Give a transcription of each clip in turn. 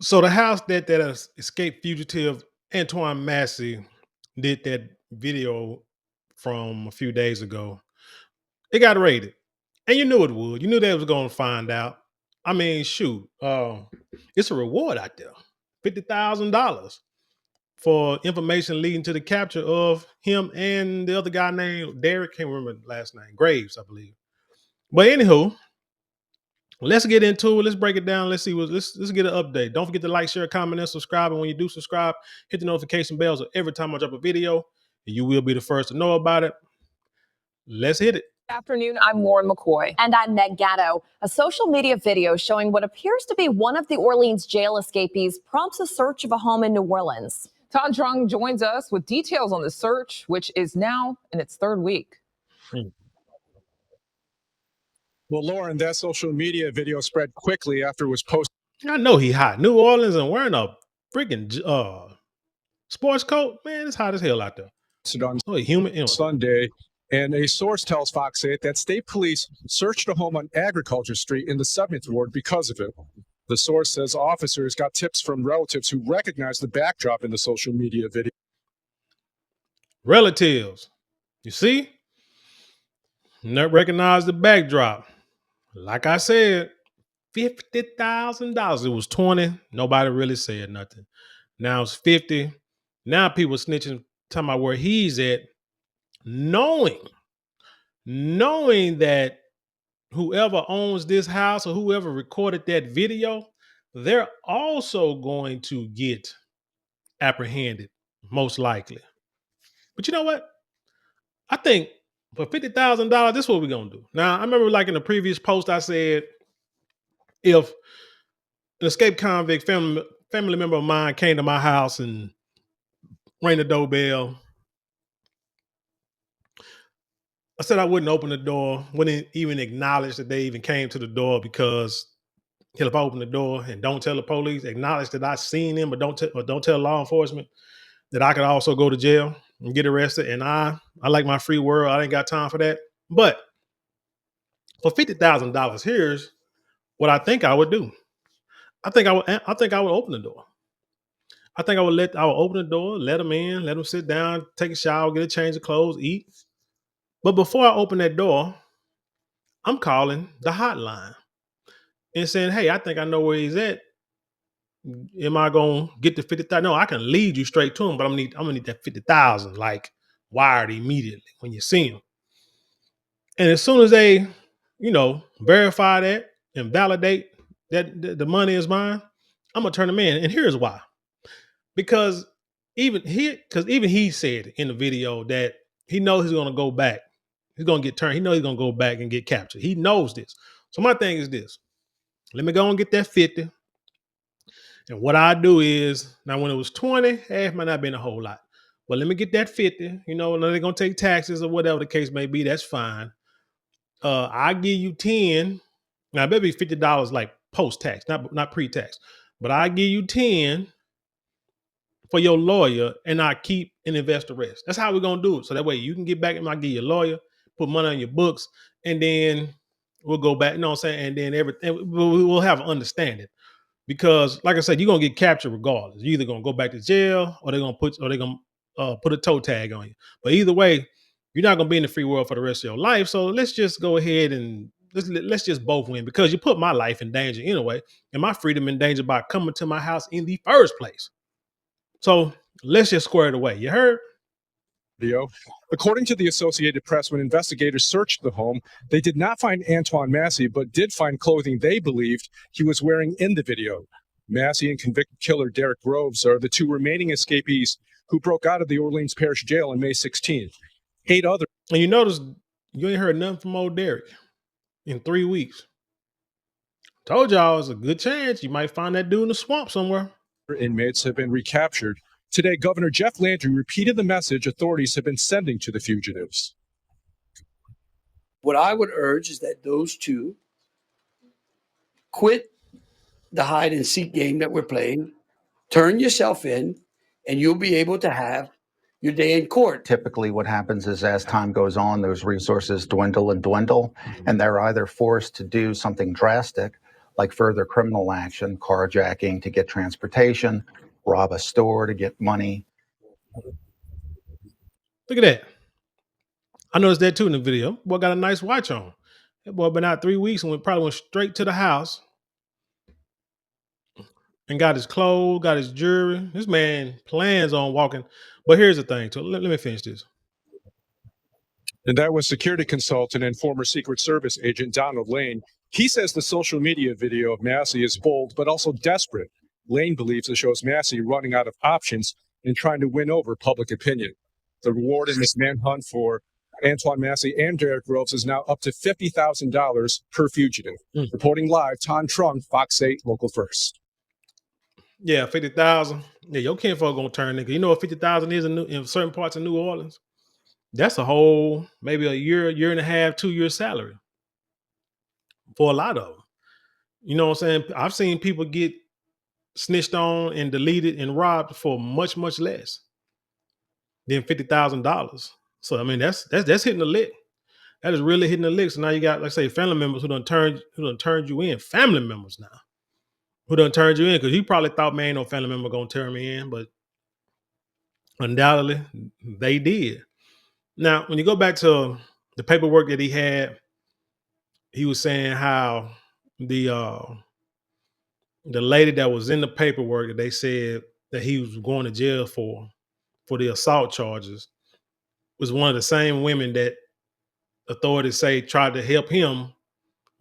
So the house that escaped fugitive Antoine Massey did that video from a few days ago. It got raided, and you knew it would. You knew they was going to find out. I mean, shoot, it's a reward out there, $50,000 for information leading to the capture of him and the other guy named Derek. Can't remember the last name, Graves, I believe. But anywho, let's get into it. Let's break it down. Let's see what let's get an update. Don't forget to like, share, comment, and subscribe. And when you do subscribe, hit the notification bell so every time I drop a video, you will be the first to know about it. Let's hit it. Afternoon, I'm Lauren McCoy. And I'm Meg Gatto. A social media video showing what appears to be one of the Orleans jail escapees prompts a search of a home in New Orleans. Todd Trung joins us with details on the search, which is now in its third week. Well, Lauren, that social media video spread quickly after it was posted. I know he hot. New Orleans and wearing a freaking sports coat. Man, it's hot as hell out there. On Sunday, and a source tells Fox 8 that state police searched a home on Agriculture Street in the 7th Ward because of it. The source says officers got tips from relatives who recognized the backdrop in the social media video. Relatives, you see? Not recognize the backdrop. Like I said, $50,000. It was 20. Nobody really said nothing. Now it's 50. Now people snitching, talking about where he's at, knowing that whoever owns this house or whoever recorded that video, they're also going to get apprehended, most likely. But you know what? I think for $50,000, this is what we're going to do. Now, I remember like in the previous post, I said, if an escaped convict family member of mine came to my house and rang the doorbell, I said I wouldn't open the door, wouldn't even acknowledge that they even came to the door, because if I open the door and don't tell the police, acknowledge that I seen them, but don't tell law enforcement, that I could also go to jail and get arrested. And I like my free world. I ain't got time for that. But for $50,000, here's what I think I would do. I think I would open the door. I would open the door, let them in, let them sit down, take a shower, get a change of clothes, eat. But before I open that door, I'm calling the hotline and saying, hey, I think I know where he's at. Am I gonna get the 50,000? No, I can lead you straight to him, but I'm gonna need that 50,000, like wired immediately when you see him. And as soon as they, verify that and validate that the money is mine, I'm gonna turn them in. And here's why. Because even he said in the video that he knows he's gonna go back. He's gonna get turned. He knows he's gonna go back and get captured. He knows this. So my thing is this: let me go and get that 50. And what I do is, now when it was 20, it might not have been a whole lot, but let me get that 50. They're gonna take taxes or whatever the case may be. That's fine. I give you 10. Now it better be $50 like post-tax, not pre-tax. But I give you 10 for your lawyer, and I keep and invest the rest. That's how we're gonna do it. So that way you can get back and I give you a lawyer, put money on your books, and then we'll go back. You know what I'm saying? And then everything we'll have an understanding. Because, like I said, you're gonna get captured regardless. You're either gonna go back to jail, or they're gonna put a toe tag on you. But either way, you're not gonna be in the free world for the rest of your life. So let's just go ahead and let's just both win, because you put my life in danger anyway, and my freedom in danger by coming to my house in the first place. So let's just square it away. You heard? Video. According to the Associated Press, when investigators searched the home, they did not find Antoine Massey, but did find clothing they believed he was wearing in the video. Massey and convicted killer Derek Groves are the two remaining escapees who broke out of the Orleans Parish Jail on May 16th. 8 others. And you notice you ain't heard nothing from old Derek in 3 weeks. Told y'all it's a good chance you might find that dude in the swamp somewhere. Inmates have been recaptured. Today, Governor Jeff Landry repeated the message authorities have been sending to the fugitives. What I would urge is that those two quit the hide and seek game that we're playing, turn yourself in, and you'll be able to have your day in court. Typically what happens is, as time goes on, those resources dwindle and dwindle, and they're either forced to do something drastic, like further criminal action, carjacking to get transportation, rob a store to get money. Look at that. I noticed that too in the video. Boy got a nice watch on. That boy been out 3 weeks and probably went straight to the house and got his clothes, got his jewelry. This man plans on walking. But here's the thing. So let me finish this. And that was security consultant and former Secret Service agent Donald Lane. He says the social media video of Massey is bold, but also desperate. Lane believes it shows Massey running out of options and trying to win over public opinion. The reward in this manhunt for Antoine Massey and Derek Groves is now up to $50,000 per fugitive. Reporting live, Ton Trung, Fox 8, Local First. Yeah, 50,000. Yeah, your kinfolk gonna turn, nigga. You know what 50,000 is in certain parts of New Orleans? That's a whole, maybe a year and a half, 2 year salary for a lot of them. You know what I'm saying? I've seen people get snitched on and deleted and robbed for much, much less than $50,000. So I mean, that's hitting the lick. That is really hitting the lick. So now you got, like say, family members who done turned you in. Family members now who done turned you in because you probably thought, man, no family member gonna turn me in, but undoubtedly they did. Now, when you go back to the paperwork that he had, he was saying how the lady that was in the paperwork that they said that he was going to jail for the assault charges was one of the same women that authorities say tried to help him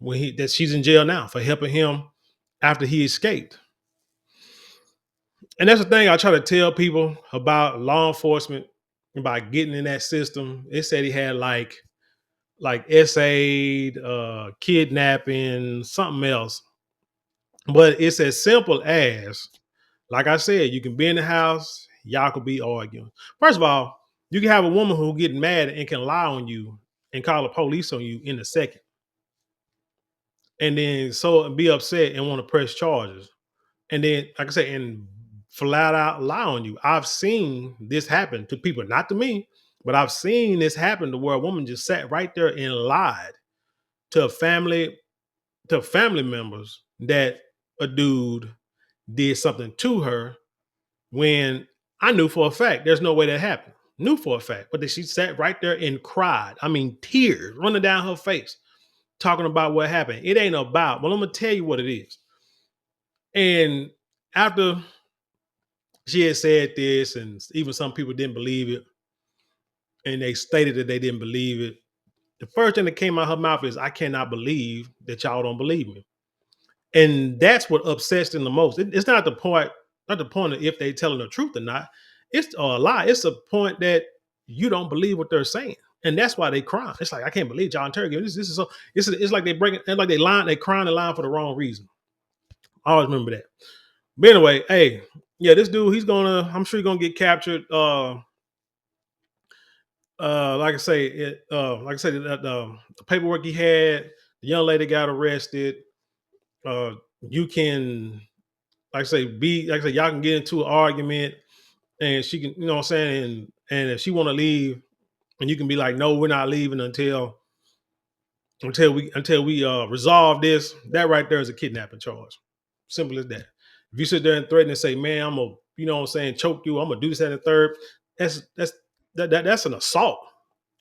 that she's in jail now for helping him after he escaped. And that's the thing I try to tell people about law enforcement about getting in that system. It said he had like essayed, kidnapping, something else. But it's as simple as, like I said, you can be in the house, y'all could be arguing. First of all, you can have a woman who get mad and can lie on you and call the police on you in a second. And then be upset and want to press charges. And then, like I say, and flat out lie on you. I've seen this happen to people, not to me, but I've seen this happen to where a woman just sat right there and lied to family members that a dude did something to her when I knew for a fact there's no way that happened. Knew for a fact, but then she sat right there and cried. I mean, tears running down her face, talking about what happened. It ain't about, well, I'm gonna tell you what it is. And after she had said this, and even some people didn't believe it, and they stated that they didn't believe it, the first thing that came out of her mouth is, I cannot believe that y'all don't believe me. And that's what upsets them the most. It's not the point of if they telling the truth or not. It's a lie. It's a point that you don't believe what they're saying. And that's why they cry. It's like, I can't believe y'all interrogating. This is so, it's like they bring it, like they crying the line for the wrong reason. I always remember that. But anyway, hey, yeah, this dude, I'm sure he's gonna get captured. Like I say, the paperwork he had, the young lady got arrested. You can, like I say, y'all can get into an argument, and she can, you know what I'm saying, and if she want to leave, and you can be like, no, we're not leaving until we resolve this. That right there is a kidnapping charge. Simple as that. If you sit there and threaten and say, man, I'm gonna, you know what I'm saying, choke you, I'm gonna do this, that, and the third, that's an assault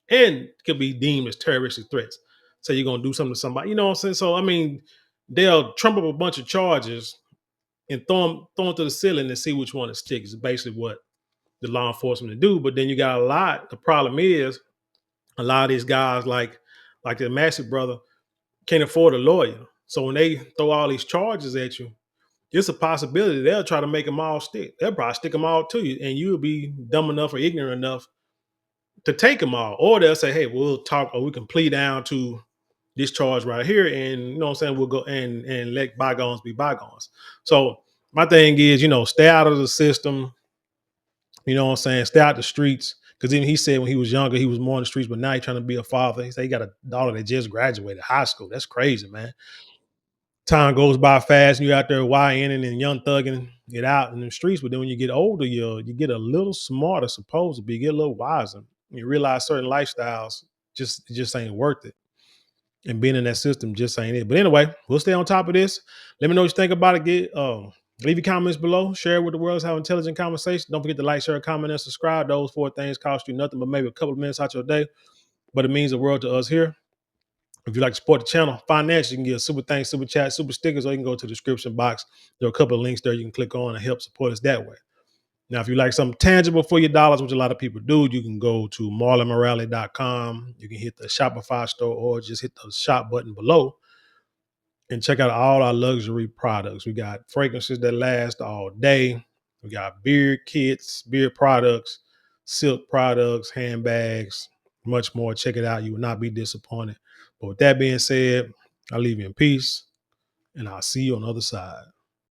and could be deemed as terroristic threats. So you're gonna do something to somebody, you know what I'm saying? So I mean, they'll trump up a bunch of charges and throw them to the ceiling and see which one to stick. Is basically what the law enforcement do. But then you got a lot. The problem is a lot of these guys, like the Massey brother, can't afford a lawyer. So when they throw all these charges at you, it's a possibility they'll try to make them all stick. They'll probably stick them all to you, and you'll be dumb enough or ignorant enough to take them all. Or they'll say, hey, we'll talk, or we can plead down to this charge right here, and you know what I'm saying, we'll go and let bygones be bygones. So my thing is, stay out of the system. You know what I'm saying? Stay out the streets. Because even he said when he was younger, he was more in the streets, but now he's trying to be a father. He said he got a daughter that just graduated high school. That's crazy, man. Time goes by fast, and you're out there YNing and young thugging it out in the streets. But then when you get older, you get a little smarter, supposed to be, get a little wiser. You realize certain lifestyles just ain't worth it. And being in that system just ain't it. But anyway, we'll stay on top of this. Let me know what you think about it. Leave your comments below. Share it with the world. Have intelligent conversation. Don't forget to like, share, comment, and subscribe. Those 4 things cost you nothing but maybe a couple of minutes out your day. But it means the world to us here. If you like to support the channel financially, you can get a super thanks, super chat, super stickers, or you can go to the description box. There are a couple of links there you can click on and help support us that way. Now, if you like something tangible for your dollars, which a lot of people do, you can go to marlonmorale.com. You can hit the Shopify store or just hit the shop button below and check out all our luxury products. We got fragrances that last all day. We got beard kits, beard products, silk products, handbags, much more. Check it out. You will not be disappointed. But with that being said, I'll leave you in peace and I'll see you on the other side.